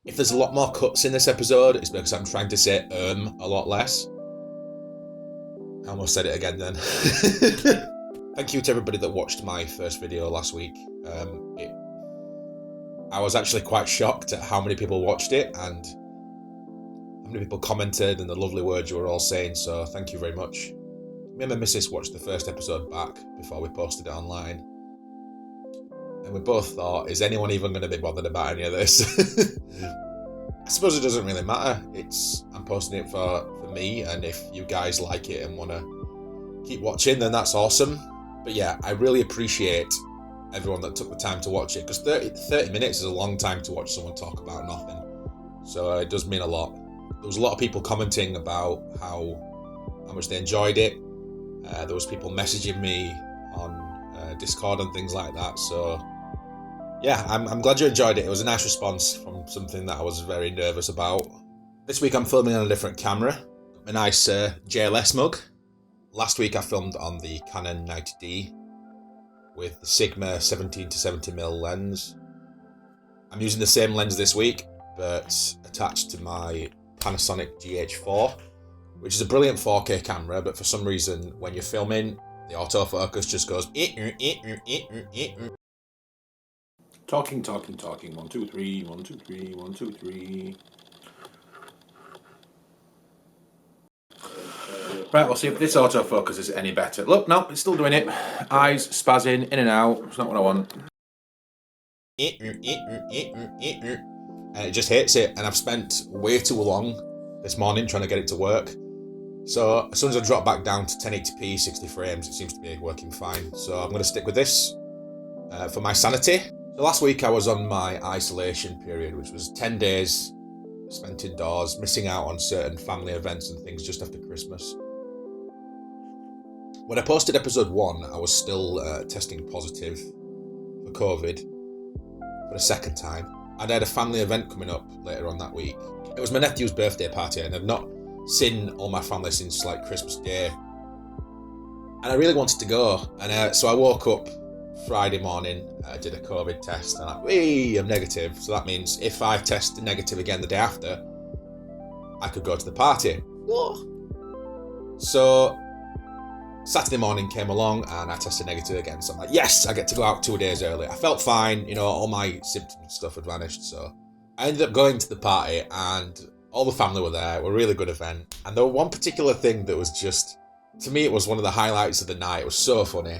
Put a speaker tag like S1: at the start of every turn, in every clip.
S1: If there's a lot more cuts in this episode, it's because I'm trying to say a lot less. I almost said it again then. Thank you to everybody that watched my first video last week. I was actually quite shocked at how many people watched it and how many people commented and the lovely words you were all saying, so thank you very much. Me and my missus watched the first episode back before we posted it online. And we both thought, is anyone even going to be bothered about any of this? I suppose it doesn't really matter. I'm posting it for me, and if you guys like it and want to keep watching, then that's awesome. But yeah, I really appreciate everyone that took the time to watch it, because 30 minutes is a long time to watch someone talk about nothing. So it does mean a lot. There was a lot of people commenting about how much they enjoyed it. There was people messaging me on Discord and things like that. So yeah, I'm glad you enjoyed it. It was a nice response from something that I was very nervous about. This week I'm filming on a different camera. A nice JLS mug. Last week I filmed on the Canon 90D with the Sigma 17-70mm lens. I'm using the same lens this week, but attached to my Panasonic GH4, which is a brilliant 4K camera, but for some reason when you're filming, the autofocus just goes Talking. 1, 2, 3, 1, 2, 3, 1, 2, 3. Right, we'll see if this autofocus is any better. Look, no, it's still doing it. Eyes spazzing, in and out. It's not what I want. And it just hates it. And I've spent way too long this morning trying to get it to work. So as soon as I drop back down to 1080p, 60 frames, it seems to be working fine. So I'm going to stick with this for my sanity. So last week I was on my isolation period, which was 10 days spent indoors, missing out on certain family events and things just after Christmas. When I posted episode 1, I was still testing positive for COVID for a second time. And I had a family event coming up later on that week. It was my nephew's birthday party, and I've not seen all my family since like Christmas Day. And I really wanted to go. And so I woke up Friday morning, did a COVID test, and I'm negative. So that means if I test negative again the day after, I could go to the party. What? So Saturday morning came along and I tested negative again. So I'm like, yes, I get to go out 2 days early. I felt fine, all my symptoms and stuff had vanished. So I ended up going to the party and all the family were there. It was a really good event. And there was one particular thing that was just, to me, it was one of the highlights of the night. It was so funny.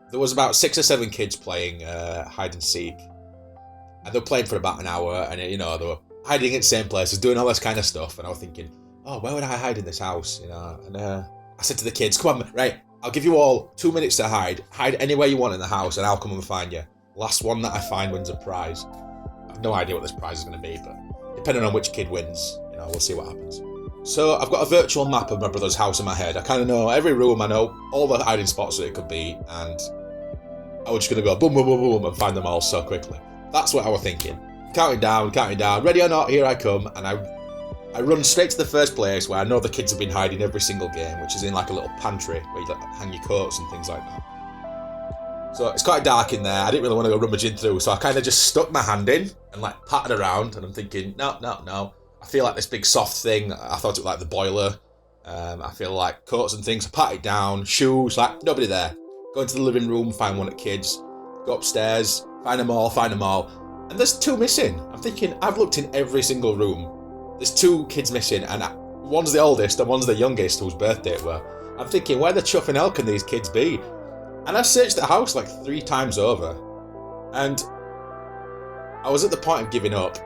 S1: There was about 6 or 7 kids playing hide and seek. And they were playing for about an hour and, they were hiding in the same places, doing all this kind of stuff. And I was thinking, oh, where would I hide in this house? And I said to the kids, come on, right, I'll give you all 2 minutes to hide. Hide anywhere you want in the house and I'll come and find you. Last one that I find wins a prize. I have no idea what this prize is going to be, but depending on which kid wins, we'll see what happens. So I've got a virtual map of my brother's house in my head. I kind of know every room, I know all the hiding spots that it could be, and I was just going to go boom, boom, boom, boom, and find them all so quickly. That's what I was thinking. Counting down, ready or not, here I come, and I run straight to the first place where I know the kids have been hiding every single game, which is in like a little pantry where you hang your coats and things like that. So it's quite dark in there. I didn't really want to go rummaging through, so I kind of just stuck my hand in and like patted around, and I'm thinking, no. I feel like this big soft thing. I thought it was like the boiler. I feel like coats and things. I pat it down, shoes, like nobody there. Go into the living room, find one of the kids. Go upstairs, find them all. And there's 2 missing. I'm thinking, I've looked in every single room. There's 2 kids missing, and one's the oldest and one's the youngest whose birthday it were. I'm thinking, where the chuffing hell can these kids be? And I searched the house like 3 times over. And I was at the point of giving up.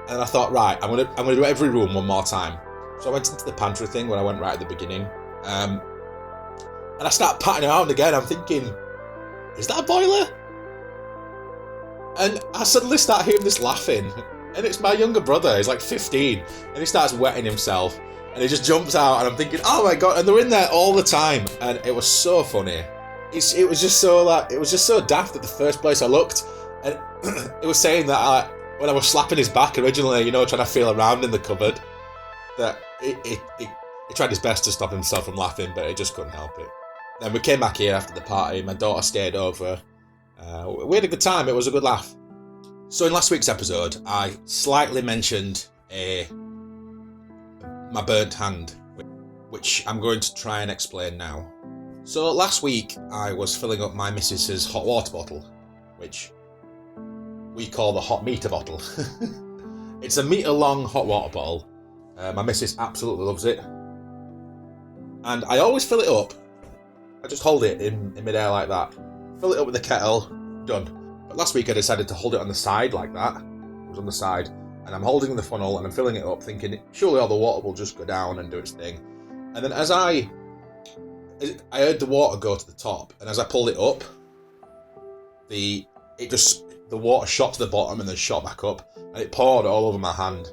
S1: And I thought, right, I'm gonna do every room one more time. So I went into the pantry thing when I went right at the beginning. And I started patting around again. I'm thinking, is that a boiler? And I suddenly start hearing this laughing. And it's my younger brother, he's like 15. And he starts wetting himself. And he just jumps out and I'm thinking, oh my God. And they're in there all the time. And it was so funny. It was just so daft that the first place I looked. And it was saying that when I was slapping his back originally, trying to feel around in the cupboard, that it tried his best to stop himself from laughing, but it just couldn't help it. Then we came back here after the party. My daughter stayed over. We had a good time. It was a good laugh. So in last week's episode, I slightly mentioned my burnt hand, which I'm going to try and explain now. So last week I was filling up my missus's hot water bottle, which we call the hot meter bottle. It's a metre long hot water bottle. My missus absolutely loves it. And I always fill it up. I just hold it in midair like that. Fill it up with the kettle, done. But last week I decided to hold it on the side like that. It was on the side. And I'm holding the funnel and I'm filling it up thinking, surely all the water will just go down and do its thing. And then as I heard the water go to the top, and as I pulled it up, the water shot to the bottom and then shot back up, and it poured all over my hand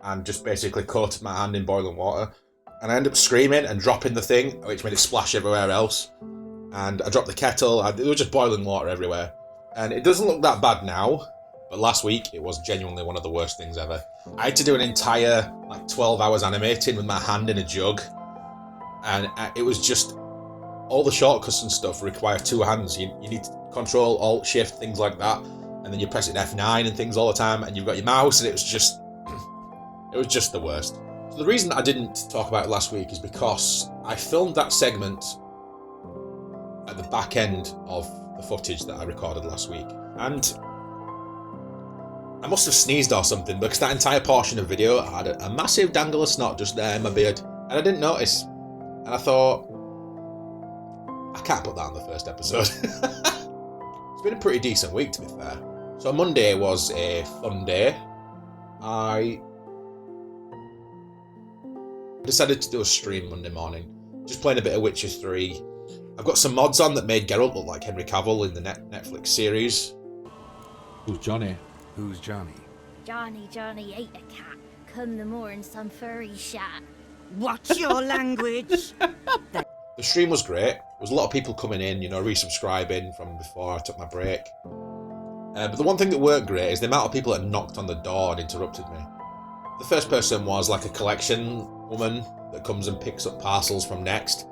S1: and just basically coated my hand in boiling water. And I ended up screaming and dropping the thing, which made it splash everywhere else. And I dropped the kettle, it was just boiling water everywhere. And it doesn't look that bad now, but last week it was genuinely one of the worst things ever. I had to do an entire 12 hours animating with my hand in a jug. And it was just, all the shortcuts and stuff require two hands. You need to control, alt, shift, things like that. And then you're pressing F9 and things all the time, and you've got your mouse, and it was just the worst. So the reason I didn't talk about it last week is because I filmed that segment at the back end of the footage that I recorded last week. And I must have sneezed or something, because that entire portion of video had a massive dangle of snot just there in my beard. And I didn't notice. And I thought, I can't put that on the first episode. It's been a pretty decent week, to be fair. So Monday was a fun day. I decided to do a stream Monday morning, just playing a bit of Witcher 3. I've got some mods on that made Geralt look like Henry Cavill in the Netflix series.
S2: Who's Johnny?
S3: Who's Johnny?
S4: Johnny ate a cat. Come the more in some furry shat.
S5: What's your language?
S1: The stream was great. There was a lot of people coming in, resubscribing from before I took my break. But the one thing that weren't great is the amount of people that knocked on the door and interrupted me. The first person was like a collection woman that comes and picks up parcels from Next.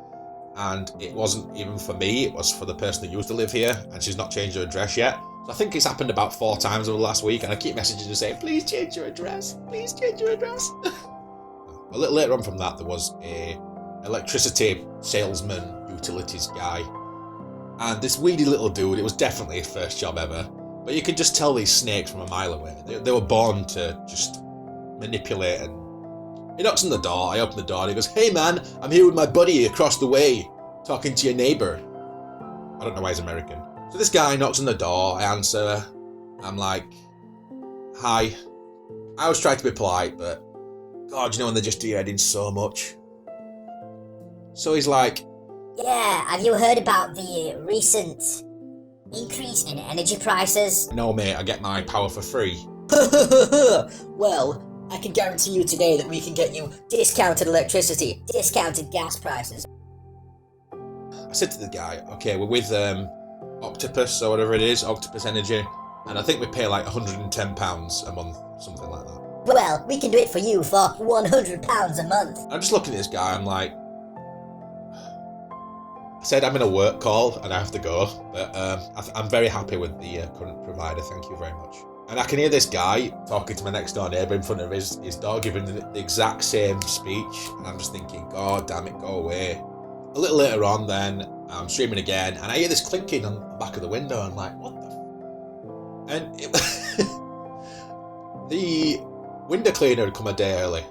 S1: And it wasn't even for me, it was for the person that used to live here, and she's not changed her address yet. So I think it's happened about 4 times over the last week, and I keep messaging her saying, please change your address, please change your address. A little later on from that, there was a electricity salesman, utilities guy. And this weedy little dude, it was definitely his first job ever. But you could just tell these snakes from a mile away. They were born to just manipulate. And he knocks on the door, I open the door, and he goes, hey man, I'm here with my buddy across the way, talking to your neighbour. I don't know why he's American. So this guy knocks on the door, I answer, I'm like, hi. I always try to be polite, but God, when they just do your head in so much. So he's like,
S6: yeah, have you heard about the recent increase in energy prices?
S1: no mate, I get my power for free.
S6: Well, I can guarantee you today that we can get you discounted electricity, discounted gas prices.
S1: I said to the guy, okay, we're with Octopus or whatever it is, Octopus Energy, and I think we pay like £110 a month, something like that.
S6: Well, we can do it for you for £100 a month.
S1: I'm just looking at this guy, I'm like, I said I'm in a work call and I have to go, but I'm very happy with the current provider, thank you very much. And I can hear this guy talking to my next door neighbour in front of his dog, giving the exact same speech, and I'm just thinking, God damn it, go away. A little later on then, I'm streaming again, and I hear this clinking on the back of the window, I'm like, what the And the window cleaner had come a day early.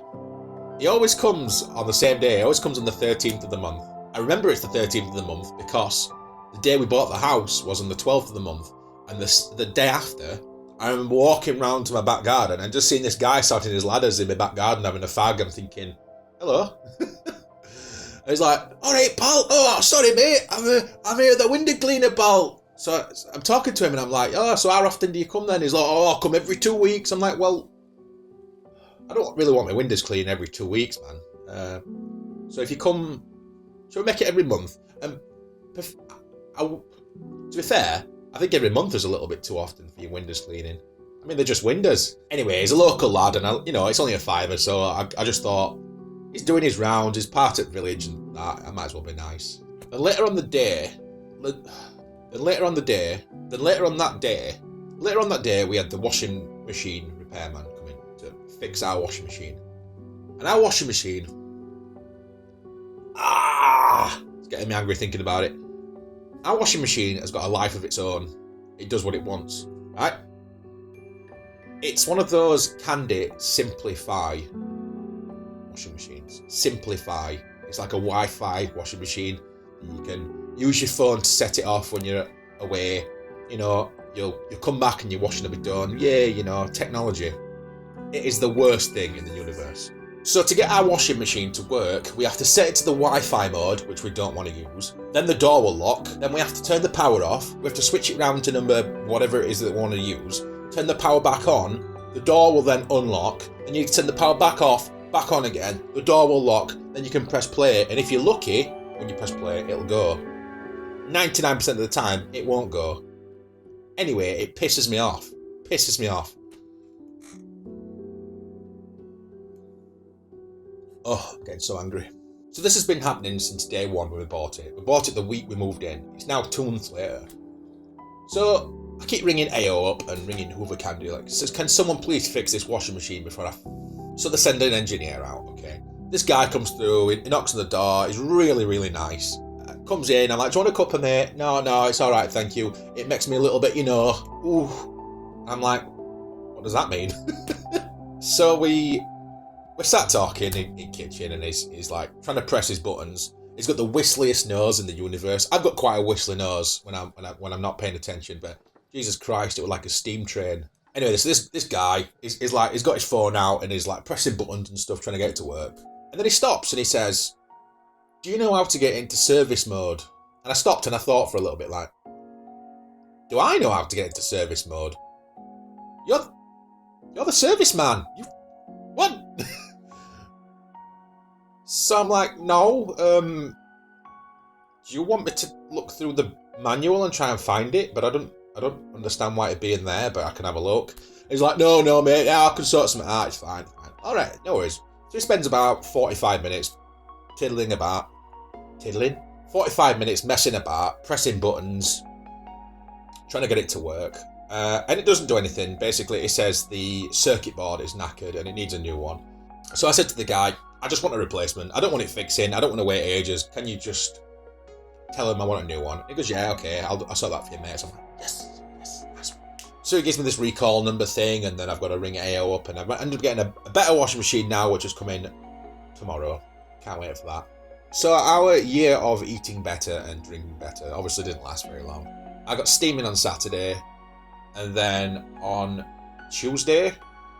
S1: He always comes on the same day, he always comes on the 13th of the month. I remember it's the 13th of the month because the day we bought the house was on the 12th of the month, and the day after, I remember walking round to my back garden and just seeing this guy starting his ladders in my back garden having a fag. I'm thinking, hello. And he's like, alright pal, oh sorry mate, I'm here the window cleaner pal. So I'm talking to him and I'm like, oh, so how often do you come then? He's like, oh, I come every 2 weeks. I'm like, well, I don't really want my windows cleaned every 2 weeks, man. So if you come, so we make it every month. And to be fair, I think every month is a little bit too often for your windows cleaning. I mean, they're just windows. Anyway, he's a local lad, and it's only a fiver, so I just thought, he's doing his rounds, he's part of the village, and that, I might as well be nice. Then later on that day, we had the washing machine repairman come in to fix our washing machine. And our washing machine, it's getting me angry thinking about it. Our washing machine has got a life of its own. It does what it wants, right? It's one of those Candy Simplify washing machines. Simplify. It's like a Wi-Fi washing machine. You can use your phone to set it off when you're away. You know, you'll come back and your washing will be done. Yeah, you know, technology. It is the worst thing in the universe. So to get our washing machine to work, we have to set it to the Wi-Fi mode, which we don't want to use. Then the door will lock. Then we have to turn the power off. We have to switch it round to number whatever it is that we want to use. Turn the power back on. The door will then unlock. Then you can turn the power back off, back on again. The door will lock. Then you can press play. And if you're lucky, when you press play, it'll go. 99% of the time, it won't go. Anyway, it pisses me off. Pisses me off. Oh, I'm getting so angry. So this has been happening since day one when we bought it. We bought it the week we moved in. It's now 2 months later. So I keep ringing AO up and ringing whoever can do. Like, says, can someone please fix this washing machine before I... So they send an engineer out, okay? This guy comes through, he knocks on the door. He's really, really nice. Comes in, I'm like, do you want a cup of mate? No, it's alright, thank you. It makes me a little bit, you know, ooh. I'm like, what does that mean? So we sat talking in kitchen, and he's like trying to press his buttons. He's got the whistlest nose in the universe. I've got quite a whistly nose when I'm not paying attention, but Jesus Christ, it was like a steam train. Anyway, so this guy is like, he's got his phone out and he's like pressing buttons and stuff, trying to get it to work. And then he stops and he says, do you know how to get into service mode? And I stopped and I thought for a little bit, like, do I know how to get into service mode? You're the service man. What? So I'm like, no, do you want me to look through the manual and try and find it? But I don't understand why it'd be in there, but I can have a look. He's like, no, mate, yeah, I can sort something out, it's fine. All right, no worries. So he spends about 45 minutes tiddling? 45 minutes messing about, pressing buttons, trying to get it to work. And it doesn't do anything. Basically, it says the circuit board is knackered and it needs a new one. So I said to the guy, I just want a replacement. I don't want it fixing. I don't want to wait ages. Can you just tell him I want a new one? He goes, yeah, okay, I'll sort that for you, mate. So I'm like, yes. So he gives me this recall number thing, and then I've got to ring AO up, and I ended up getting a better washing machine now, which is coming tomorrow. Can't wait for that. So our year of eating better and drinking better obviously didn't last very long. I got steaming on Saturday, and then on Tuesday,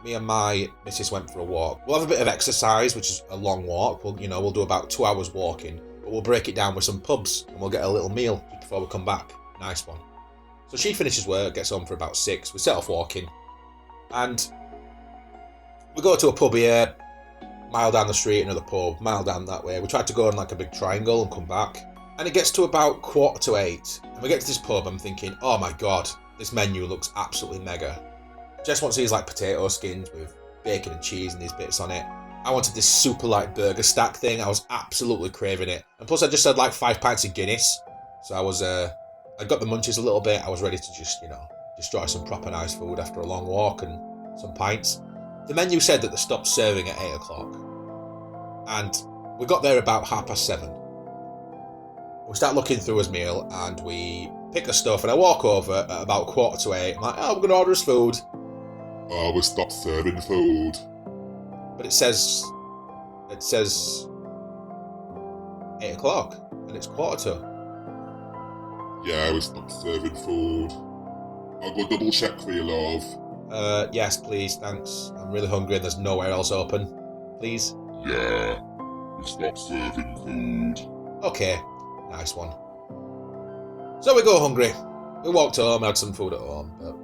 S1: me and my missus went for a walk. We'll have a bit of exercise, which is a long walk. We'll do about 2 hours walking, but we'll break it down with some pubs, and we'll get a little meal just before we come back. Nice one. So she finishes work, gets home for about 6. We set off walking, and we go to a pub here, mile down the street, another pub, mile down that way. We tried to go in like a big triangle and come back, and it gets to about 7:45, and we get to this pub. I'm thinking, oh my god, this menu looks absolutely mega. Jess wants these like potato skins with bacon and cheese and these bits on it. I wanted this super light burger stack thing. I was absolutely craving it, and plus I just had like 5 pints of Guinness, so I got the munchies a little bit. I was ready to just, destroy some proper nice food after a long walk and some pints. The menu said that they stopped serving at 8 o'clock. And we got there about 7:30. We start looking through his meal and we pick the stuff, and I walk over at about 7:45. I'm like, oh, we're going to order his food.
S3: We stopped serving food.
S1: But it says 8 o'clock and it's 7:45.
S3: Yeah, we stopped serving food. I'll go double check for you, love.
S1: Yes, please, thanks. I'm really hungry and there's nowhere else open. Please?
S3: Yeah, we stopped serving food.
S1: Okay, nice one. So we go hungry. We walked home, had some food at home, but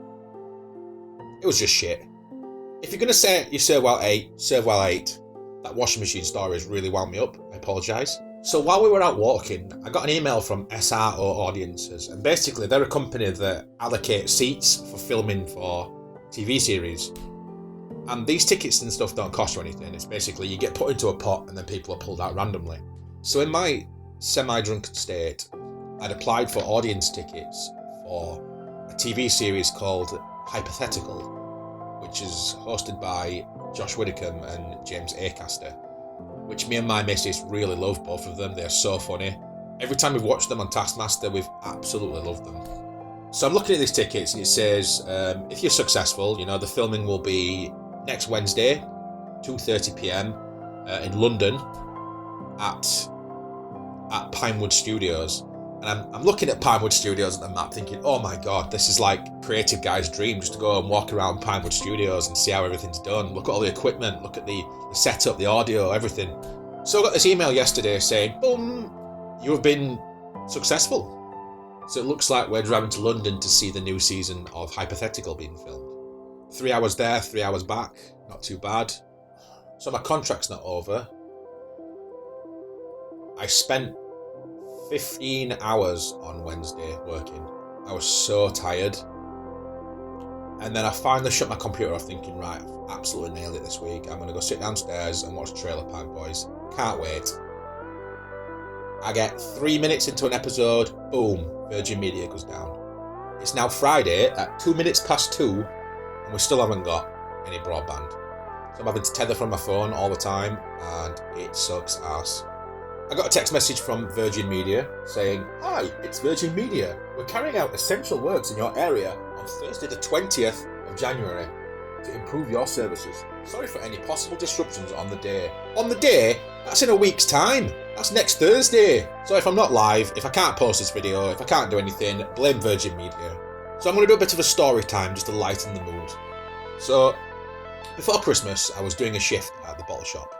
S1: it was just shit. If you're going to say you serve well 8, serve well 8. That washing machine story has really wound me up. I apologise. So while we were out walking, I got an email from SRO Audiences, and basically they're a company that allocates seats for filming for TV series. And these tickets and stuff don't cost you anything. It's basically you get put into a pot and then people are pulled out randomly. So in my semi-drunken state, I'd applied for audience tickets for a TV series called Hypothetical, which is hosted by Josh Widdicombe and James Acaster, which me and my missus really love both of them. They're so funny. Every time we've watched them on Taskmaster, we've absolutely loved them. So I'm looking at these tickets and it says, if you're successful, the filming will be next Wednesday, 2:30pm in London at Pinewood Studios. And I'm looking at Pinewood Studios on the map thinking, oh my god, this is like creative guy's dream, just to go and walk around Pinewood Studios and see how everything's done. Look at all the equipment, look at the setup, the audio, everything. So I got this email yesterday saying, boom, you have been successful. So it looks like we're driving to London to see the new season of Hypothetical being filmed. 3 hours there, 3 hours back, not too bad. So my contract's not over. I spent 15 hours on Wednesday working. I was so tired. And then I finally shut my computer off thinking, right, I've absolutely nailed it this week. I'm going to go sit downstairs and watch Trailer Park Boys. Can't wait. I get 3 minutes into an episode, boom, Virgin Media goes down. It's now Friday at 2 minutes past 2 and we still haven't got any broadband. So I'm having to tether from my phone all the time and it sucks ass. I got a text message from Virgin Media saying, hi, it's Virgin Media. We're carrying out essential works in your area on Thursday the 20th of January to improve your services. Sorry for any possible disruptions on the day. On the day? That's in a week's time. That's next Thursday. So if I'm not live, if I can't post this video, if I can't do anything, blame Virgin Media. So I'm going to do a bit of a story time just to lighten the mood. So before Christmas, I was doing a shift at the bottle shop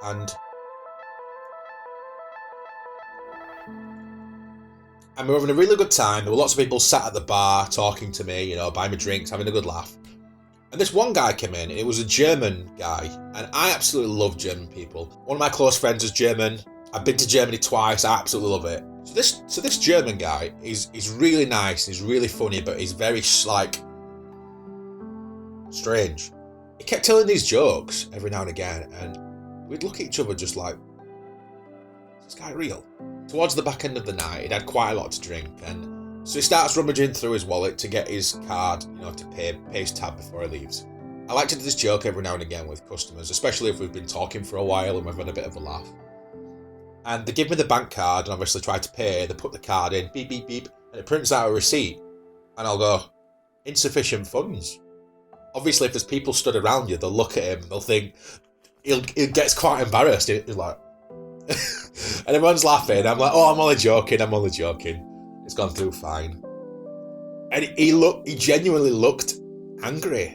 S1: and we were having a really good time. There were lots of people sat at the bar talking to me, buying me drinks, having a good laugh. And this one guy came in, it was a German guy, and I absolutely love German people. One of my close friends is German. I've been to Germany twice, I absolutely love it. So this German guy is really nice, he's really funny, but he's very, strange. He kept telling these jokes every now and again, and we'd look at each other just like, is this guy real? Towards the back end of the night, he'd had quite a lot to drink, and so he starts rummaging through his wallet to get his card, to pay his tab before he leaves. I like to do this joke every now and again with customers, especially if we've been talking for a while and we've had a bit of a laugh. And they give me the bank card and obviously try to pay, they put the card in, beep, beep, beep, and it prints out a receipt. And I'll go, insufficient funds. Obviously, if there's people stood around you, they'll look at him, they'll think, he gets quite embarrassed. He's like, and everyone's laughing. I'm like, oh, I'm only joking. It's gone through fine. And he genuinely looked angry.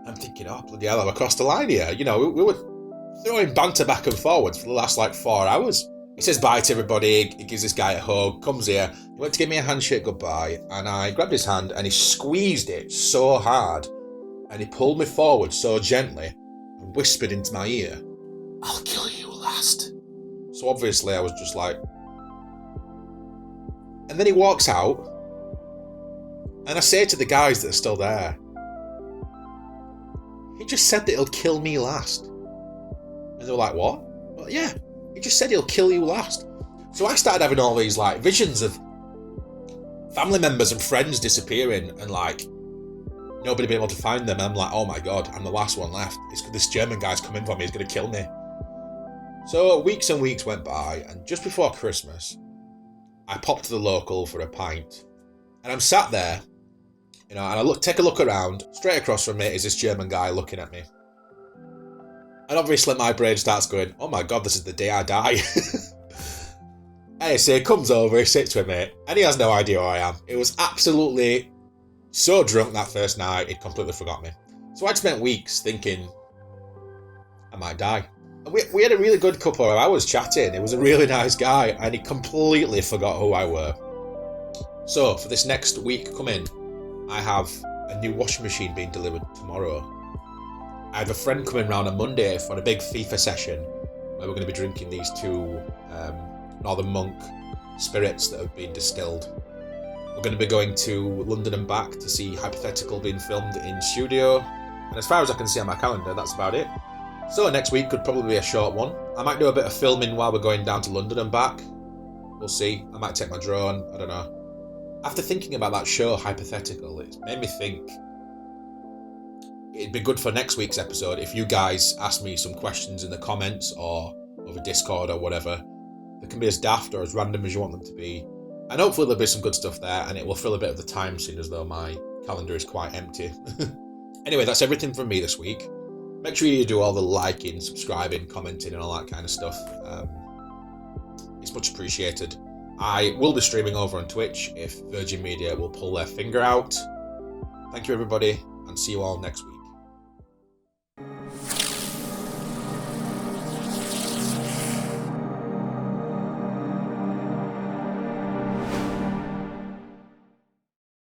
S1: I'm thinking, oh, bloody hell, I'm across the line here. We were throwing banter back and forwards for the last 4 hours. He says bye to everybody, he gives this guy a hug, comes here. He went to give me a handshake goodbye, and I grabbed his hand and he squeezed it so hard. And he pulled me forward so gently and whispered into my ear, I'll kill you last. So obviously I was just like... And then he walks out, and I say to the guys that are still there, he just said that he'll kill me last. And they were like, what? Well, yeah, he just said he'll kill you last. So I started having all these visions of family members and friends disappearing and nobody being able to find them. I'm like, oh my god, I'm the last one left. This German guy's coming for me, he's going to kill me. So weeks and weeks went by, and just before Christmas, I popped to the local for a pint. And I'm sat there, and I take a look around. Straight across from me is this German guy looking at me. And obviously my brain starts going, oh my god, this is the day I die. And so he comes over, he sits with me, and he has no idea who I am. It was absolutely so drunk that first night, he'd completely forgot me. So I'd spent weeks thinking, I might die. We had a really good couple of hours chatting. He was a really nice guy, and he completely forgot who I were. So, for this next week coming, I have a new washing machine being delivered tomorrow. I have a friend coming round on Monday for a big FIFA session, where we're going to be drinking these two Northern Monk spirits that have been distilled. We're going to be going to London and back to see Hypothetical being filmed in studio. And as far as I can see on my calendar, that's about it. So next week could probably be a short one. I might do a bit of filming while we're going down to London and back. We'll see. I might take my drone. I don't know. After thinking about that show, Hypothetical, it's made me think... it'd be good for next week's episode if you guys ask me some questions in the comments or over Discord or whatever. They can be as daft or as random as you want them to be. And hopefully there'll be some good stuff there, and it will fill a bit of the time, seeing as though my calendar is quite empty. Anyway, that's everything from me this week. Make sure you do all the liking, subscribing, commenting and all that kind of stuff. It's much appreciated. I will be streaming over on Twitch if Virgin Media will pull their finger out. Thank you everybody, and see you all next week.